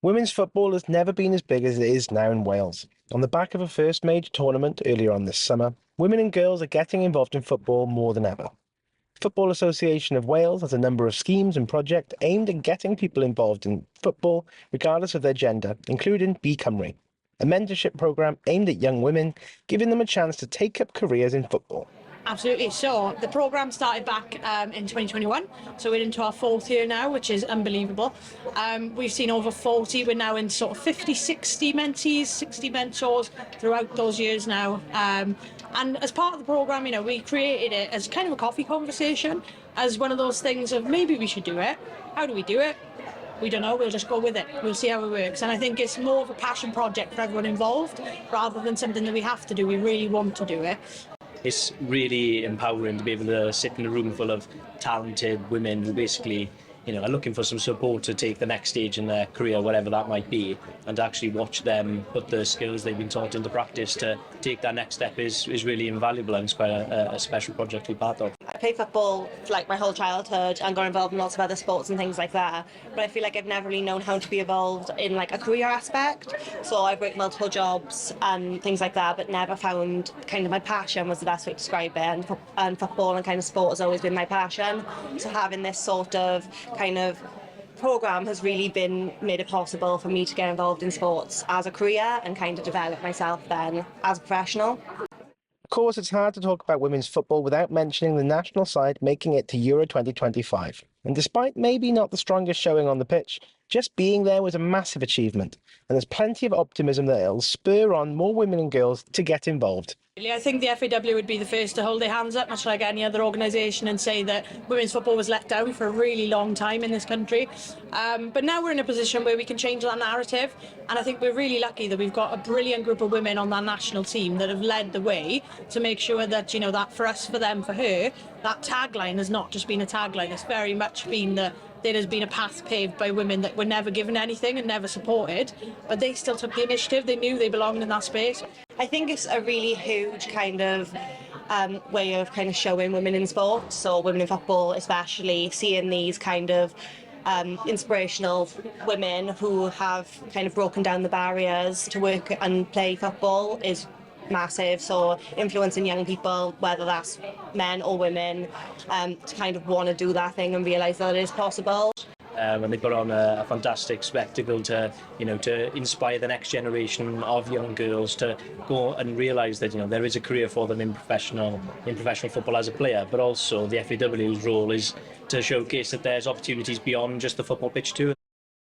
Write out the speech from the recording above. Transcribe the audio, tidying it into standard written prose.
Women's football has never been as big as it is now in Wales. On the back of a first major tournament earlier on this summer, women and girls are getting involved in football more than ever. Football Association of Wales has a number of schemes and projects aimed at getting people involved in football regardless of their gender, including BE.Cymru, a mentorship programme aimed at young women, giving them a chance to take up careers in football. Absolutely. So the programme started back in 2021, so we're into our fourth year now, which is unbelievable. We've seen over 40, we're now in sort of 50, 60 mentees, 60 mentors throughout those years now. And as part of the programme, we created it as kind of a coffee conversation, as one of those things of maybe we should do it. How do we do it? We don't know, we'll just go with it. We'll see how it works. And I think it's more of a passion project for everyone involved, rather than something that we have to do. We really want to do it. It's really empowering to be able to sit in a room full of talented women who basically, are looking for some support to take the next stage in their career, whatever that might be, and to actually watch them put the skills they've been taught into practice to take that next step is really invaluable, and it's quite a special project to be part of. I played football for my whole childhood and got involved in lots of other sports and things like that, but I feel like I've never really known how to be involved in a career aspect. So I've worked multiple jobs and things like that, but never found kind of my passion was the best way to describe it, and football and kind of sport has always been my passion. So having this sort of kind of programme has really made it possible for me to get involved in sports as a career and kind of develop myself then as a professional. Of course, it's hard to talk about women's football without mentioning the national side making it to Euro 2025. And despite maybe not the strongest showing on the pitch, just being there was a massive achievement. And there's plenty of optimism that it'll spur on more women and girls to get involved. I think the FAW would be the first to hold their hands up, much like any other organisation, and say that women's football was let down for a really long time in this country. But now we're in a position where we can change that narrative, and I think we're really lucky that we've got a brilliant group of women on that national team that have led the way to make sure that, that for us, for them, for her, that tagline has not just been a tagline, it's very much been there has been a path paved by women that were never given anything and never supported, but they still took the initiative. They knew they belonged in that space. I think it's a really huge kind of way of kind of showing women in sport, so women in football especially, seeing these kind of inspirational women who have kind of broken down the barriers to work and play football is massive. So influencing young people, whether that's men or women, to kind of want to do that thing and realise that it is possible. And they put on a fantastic spectacle to inspire the next generation of young girls to go and realise that there is a career for them in professional football as a player, but also the FAW's role is to showcase that there's opportunities beyond just the football pitch too.